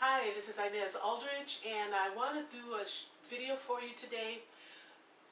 Hi, this is Inez Aldridge, and I want to do a video for you today,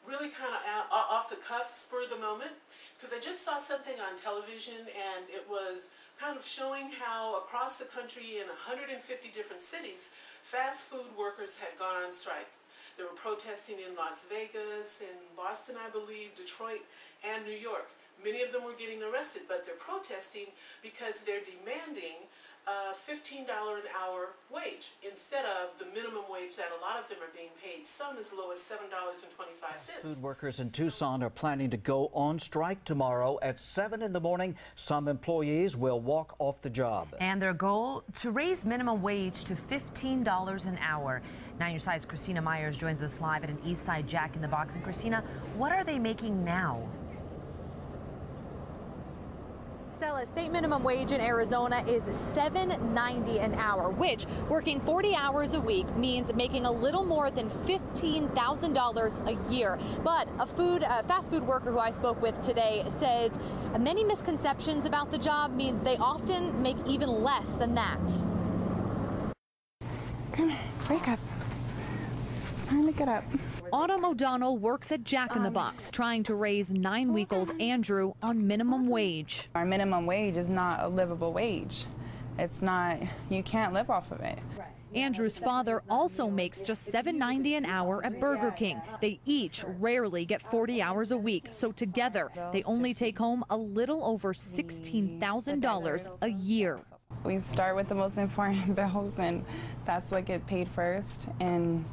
really kind of off the cuff, spur of the moment, because I just saw something on television and it was kind of showing how across the country in 150 different cities, fast food workers had gone on strike. They were protesting in Las Vegas, in Boston, I believe, Detroit, and New York. Many of them were getting arrested, but they're protesting because they're demanding a $15 an hour wage instead of the minimum wage that a lot of them are being paid, some as low as $7.25. Food workers in Tucson are planning to go on strike tomorrow at 7 in the morning. Some employees will walk off the job. And their goal, to raise minimum wage to $15 an hour. 9 News' side's Christina Myers joins us live at an Eastside Jack in the Box. And Christina, what are they making now? Stella, state minimum wage in Arizona is $7.90 an hour, which, working 40 hours a week, means making a little more than $15,000 a year. But a fast food worker who I spoke with today says many misconceptions about the job means they often make even less than that. Come on, wake up. It's time to get up. Autumn O'Donnell works at Jack in the Box, trying to raise 9-week-old Andrew on minimum wage. Our minimum wage is not a livable wage. It's not, you can't live off of it. Andrew's father also makes just $7.90 an hour at Burger King. They each rarely get 40 hours a week, so together they only take home a little over $16,000 a year. We start with the most important bills, and that's what get paid first, and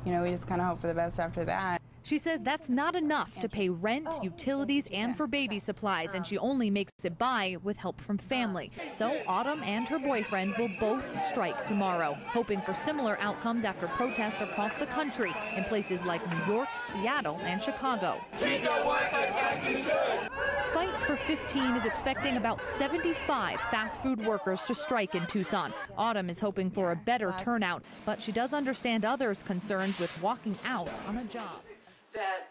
you know, we just kind of hope for the best after that. She says that's not enough to pay rent, utilities, and for baby supplies, and she only makes it by with help from family. So Autumn and her boyfriend will both strike tomorrow, hoping for similar outcomes after protests across the country in places like New York, Seattle, and Chicago. Fight for 15 is expecting about 75 fast food workers to strike in Tucson. Autumn is hoping for a better turnout, but she does understand others' concerns with walking out on a job. That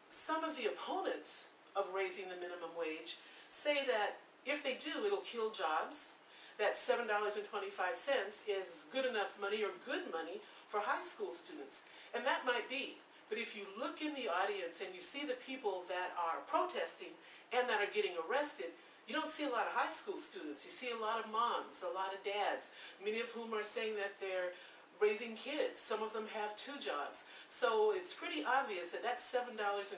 some of the opponents of raising the minimum wage say that if they do, it'll kill jobs, that $7.25 is good enough money or good money for high school students. And that might be. But if you look in the audience and you see the people that are protesting and that are getting arrested, you don't see a lot of high school students. You see a lot of moms, a lot of dads, many of whom are saying that they're raising kids. Some of them have 2 jobs. So it's pretty obvious that that $7.25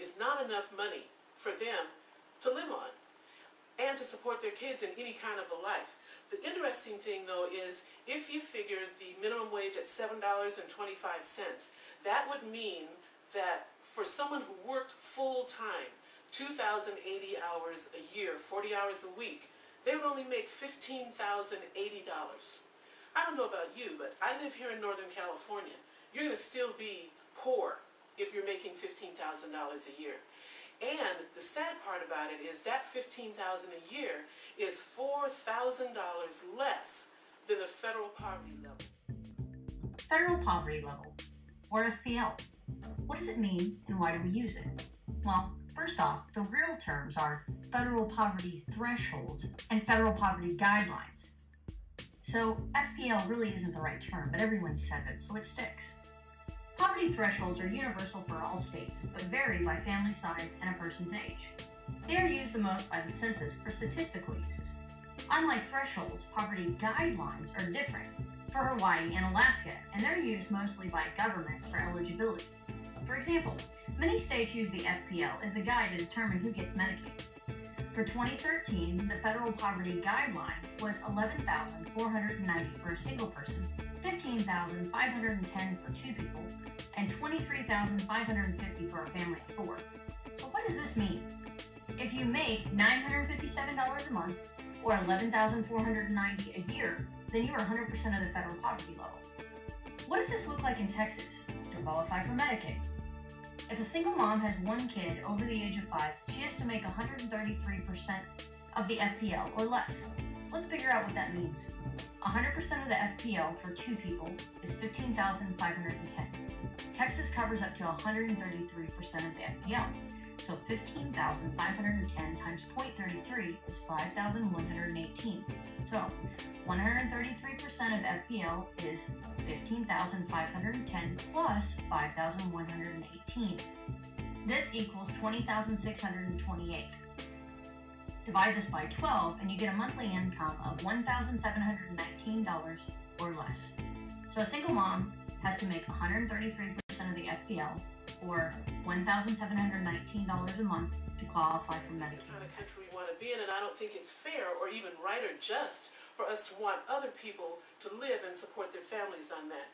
is not enough money for them to live on and to support their kids in any kind of a life. The interesting thing, though, is if you figure the minimum wage at $7.25, that would mean that for someone who worked full-time, 2,080 hours a year, 40 hours a week, they would only make $15,080. I don't know about you, but I live here in Northern California. You're going to still be poor if you're making $15,000 a year. And the sad part about it is that $15,000 a year is $4,000 less than the federal poverty level. Federal poverty level, or FPL. What does it mean and why do we use it? Well, first off, the real terms are federal poverty thresholds and federal poverty guidelines. So FPL really isn't the right term, but everyone says it, so it sticks. Poverty thresholds are universal for all states, but vary by family size and a person's age. They are used the most by the census for statistical uses. Unlike thresholds, poverty guidelines are different for Hawaii and Alaska, and they're used mostly by governments for eligibility. For example, many states use the FPL as a guide to determine who gets Medicaid. For 2013, the federal poverty guideline was $11,490 for a single person, $15,510 for 2 people, and $23,550 for a family of 4. So what does this mean? If you make $957 a month, or $11,490 a year, then you are 100% of the federal poverty level. What does this look like in Texas to qualify for Medicaid? If a single mom has 1 kid over the age of 5, she has to make 133% of the FPL or less. Let's figure out what that means. 100% of the FPL for 2 people is $15,510. Texas covers up to 133% of the FPL. So 15,510 times 0.33 is 5,118. So 133% of FPL is 15,510 plus 5,118. This equals 20,628. Divide this by 12 and you get a monthly income of $1,719 or less. So a single mom has to make 133% of the FPL, or $1,719 a month to qualify for Medicaid. That's the kind of country we want to be in, and I don't think it's fair or even right or just for us to want other people to live and support their families on that.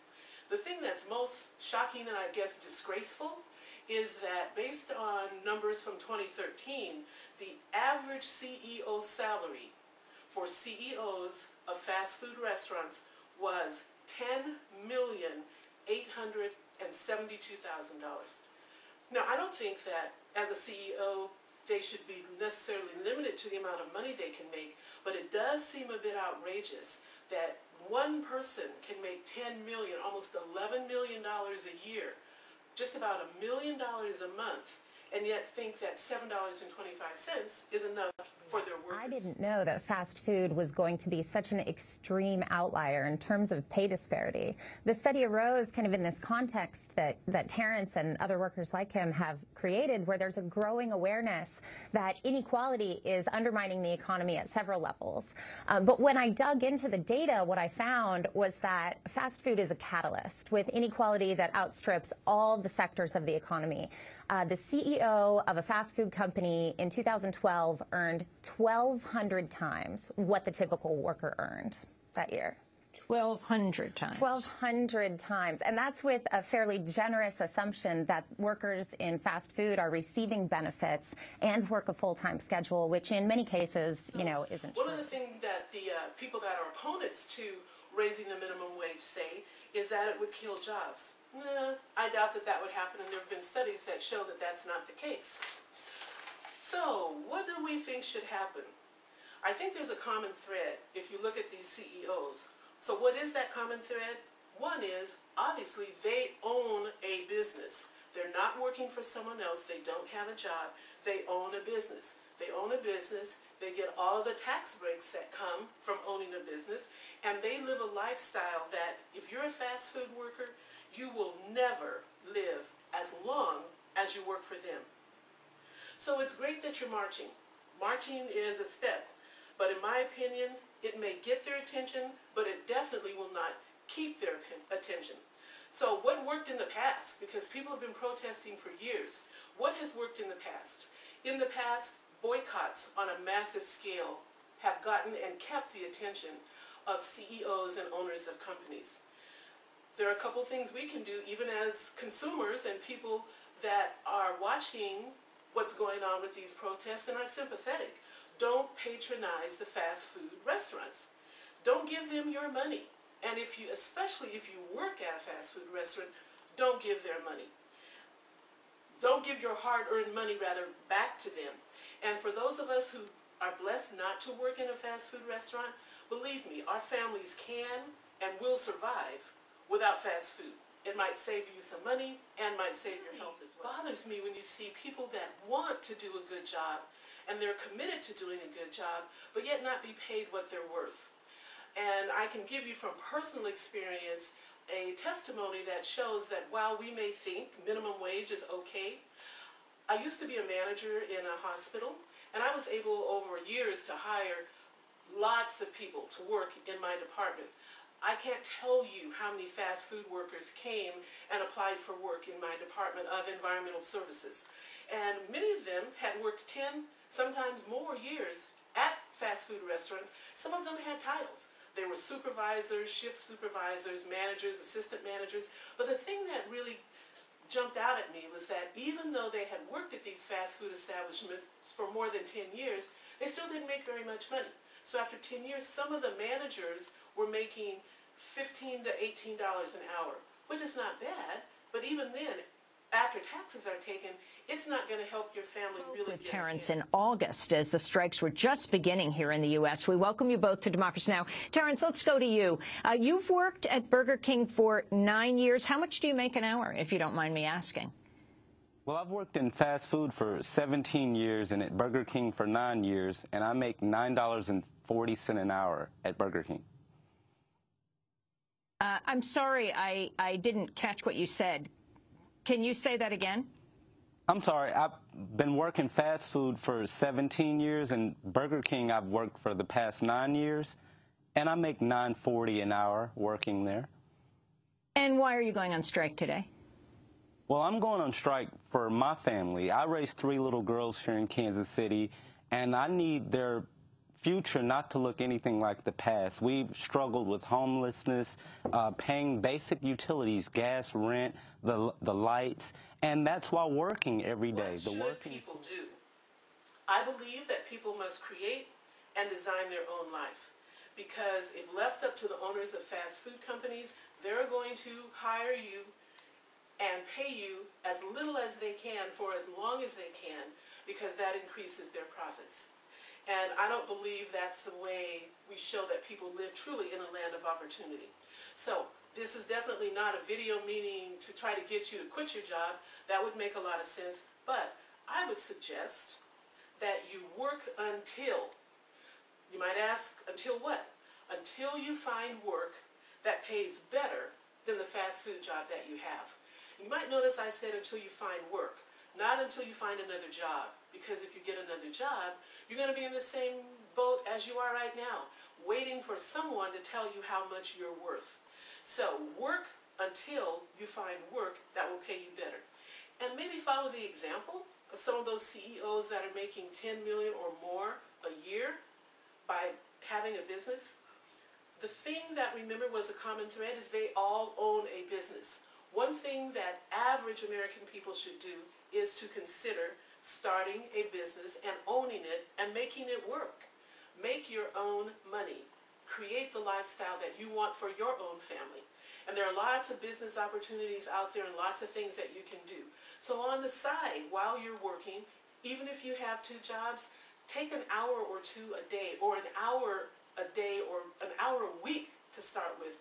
The thing that's most shocking and I guess disgraceful is that based on numbers from 2013, the average CEO salary for CEOs of fast food restaurants was $10,872,000. Now, I don't think that as a CEO, they should be necessarily limited to the amount of money they can make, but it does seem a bit outrageous that one person can make $10 million, almost $11 million a year, just about $1 million a month, and yet think that $7.25 is enough for their workers. I didn't know that fast food was going to be such an extreme outlier in terms of pay disparity. The study arose kind of in this context that Terrence and other workers like him have created, where there's a growing awareness that inequality is undermining the economy at several levels. But when I dug into the data, what I found was that fast food is a catalyst with inequality that outstrips all the sectors of the economy. The CEO of a fast food company in 2012 earned 1,200 times what the typical worker earned that year. 1,200 times. 1,200 times. And that's with a fairly generous assumption that workers in fast food are receiving benefits and work a full-time schedule, which in many cases, you know, isn't true. One of the things that the people that are opponents to raising the minimum wage say is that it would kill jobs. I doubt that that would happen, and there have been studies that show that that's not the case. So, what do we think should happen? I think there's a common thread if you look at these CEOs. So what is that common thread? One is, obviously, they own a business. They're not working for someone else. They don't have a job. They own a business. They own a business. They get all of the tax breaks that come from owning a business, and they live a lifestyle that if you're a fast food worker, you will never live as long as you work for them. So it's great that you're marching. Marching is a step, but in my opinion, it may get their attention, but it definitely will not keep their attention. So what worked in the past? Because people have been protesting for years. What has worked in the past? In the past, boycotts on a massive scale have gotten and kept the attention of CEOs and owners of companies. There are a couple things we can do, even as consumers and people that are watching what's going on with these protests and are sympathetic. Don't patronize the fast food restaurants. Don't give them your money. And if you, especially if you work at a fast food restaurant, don't give their money. Don't give your hard-earned money, rather, back to them. And for those of us who are blessed not to work in a fast food restaurant, believe me, our families can and will survive without fast food. It might save you some money and might save your health as well. It bothers me when you see people that want to do a good job and they're committed to doing a good job, but yet not be paid what they're worth. And I can give you from personal experience a testimony that shows that while we may think minimum wage is okay, I used to be a manager in a hospital, and I was able over years to hire lots of people to work in my department. I can't tell you how many fast food workers came and applied for work in my Department of Environmental Services. And many of them had worked 10, sometimes more years at fast food restaurants. Some of them had titles. They were supervisors, shift supervisors, managers, assistant managers. But the thing that really jumped out at me was that even though they had worked at these fast food establishments for more than 10 years, they still didn't make very much money. So after 10 years, some of the managers were making $15 to $18 an hour, which is not bad, but even then, after taxes are taken, it's not going to help your family really with get Terrence ahead. in August, as the strikes were just beginning here in the U.S. We welcome you both to Democracy Now! Terrence, let's go to you. You've worked at Burger King for 9 years. How much do you make an hour, if you don't mind me asking? Well, I've worked in fast food for 17 years and at Burger King for 9 years, and I make $9.40 an hour at Burger King. I'm sorry, I didn't catch what you said. Can you say that again? I'm sorry, I've been working fast food for 17 years, and Burger King I've worked for the past 9 years, and I make $9.40 an hour working there. And why are you going on strike today? Well, I'm going on strike for my family. I raised 3 little girls here in Kansas City, and I need their future not to look anything like the past. We've struggled with homelessness, paying basic utilities, gas, rent, the lights, and that's while working every day. What should people do? I believe that people must create and design their own life, because if left up to the owners of fast food companies, they're going to hire you and pay you as little as they can for as long as they can, because that increases their profits. And I don't believe that's the way we show that people live truly in a land of opportunity. So this is definitely not a video meaning to try to get you to quit your job. That would make a lot of sense. But I would suggest that you work until, you might ask, until what? Until you find work that pays better than the fast food job that you have. You might notice I said until you find work, not until you find another job. Because if you get another job, you're going to be in the same boat as you are right now, waiting for someone to tell you how much you're worth. So work until you find work that will pay you better. And maybe follow the example of some of those CEOs that are making $10 million or more a year by having a business. The thing that, remember, was a common thread is they all own a business. One thing that average American people should do is to consider starting a business and owning it and making it work. Make your own money. Create the lifestyle that you want for your own family. And there are lots of business opportunities out there and lots of things that you can do. So on the side, while you're working, even if you have 2 jobs, take an hour or 2 a day, or an hour a day, or an hour a week to start with.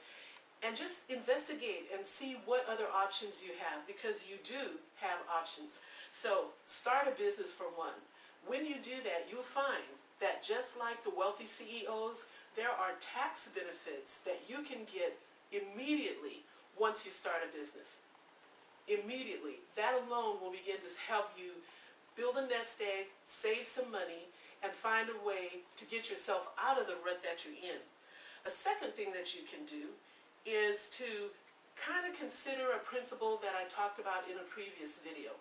And just investigate and see what other options you have, because you do have options. So start a business for one. When you do that, you'll find that just like the wealthy CEOs, there are tax benefits that you can get immediately once you start a business. Immediately. That alone will begin to help you build a nest egg, save some money, and find a way to get yourself out of the rut that you're in. A second thing that you can do is to kind of consider a principle that I talked about in a previous video.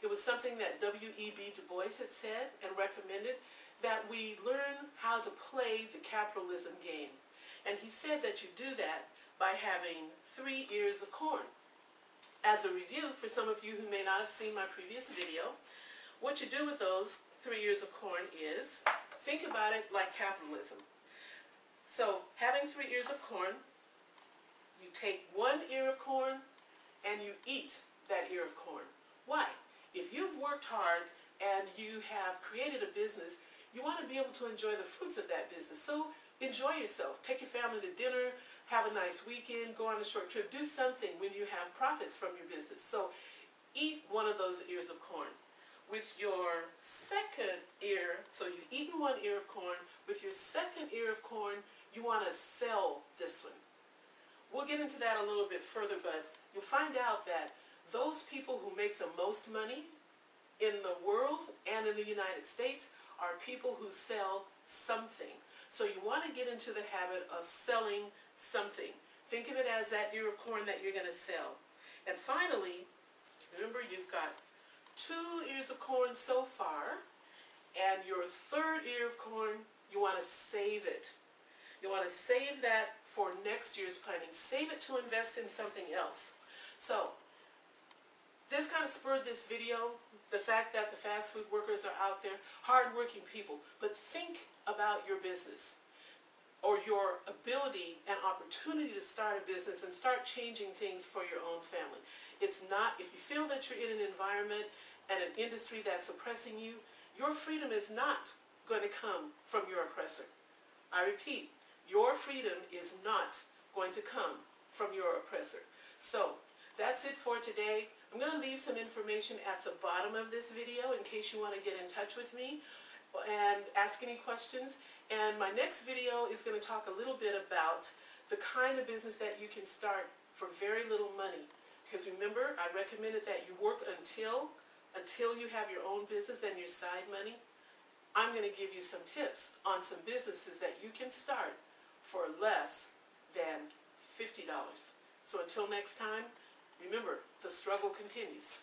It was something that W.E.B. Du Bois had said and recommended, that we learn how to play the capitalism game. And he said that you do that by having 3 ears of corn. As a review, for some of you who may not have seen my previous video, what you do with those 3 ears of corn is, think about it like capitalism. So having 3 ears of corn, you take 1 ear of corn and you eat that ear of corn. Why? If you've worked hard and you have created a business, you want to be able to enjoy the fruits of that business. So enjoy yourself. Take your family to dinner, have a nice weekend, go on a short trip, do something when you have profits from your business. So eat 1 of those ears of corn. With your second ear, so you've eaten 1 ear of corn, with your second ear of corn, you want to sell this one. We'll get into that a little bit further, but you'll find out that those people who make the most money in the world and in the United States are people who sell something. So you want to get into the habit of selling something. Think of it as that ear of corn that you're going to sell. And finally, remember, you've got 2 ears of corn so far, and your 3rd ear of corn, you want to save it. You want to save that for next year's planning. Save it to invest in something else. So this kind of spurred this video, the fact that the fast food workers are out there, hardworking people. But think about your business or your ability and opportunity to start a business and start changing things for your own family. It's not, if you feel that you're in an environment and an industry that's oppressing you, your freedom is not going to come from your oppressor. I repeat, your freedom is not going to come from your oppressor. So That's it for today. I'm going to leave some information at the bottom of this video in case you want to get in touch with me and ask any questions. And my next video is going to talk a little bit about the kind of business that you can start for very little money. Because remember, I recommended that you work until you have your own business and your side money. I'm going to give you some tips on some businesses that you can start for less than $50. So until next time, remember, the struggle continues.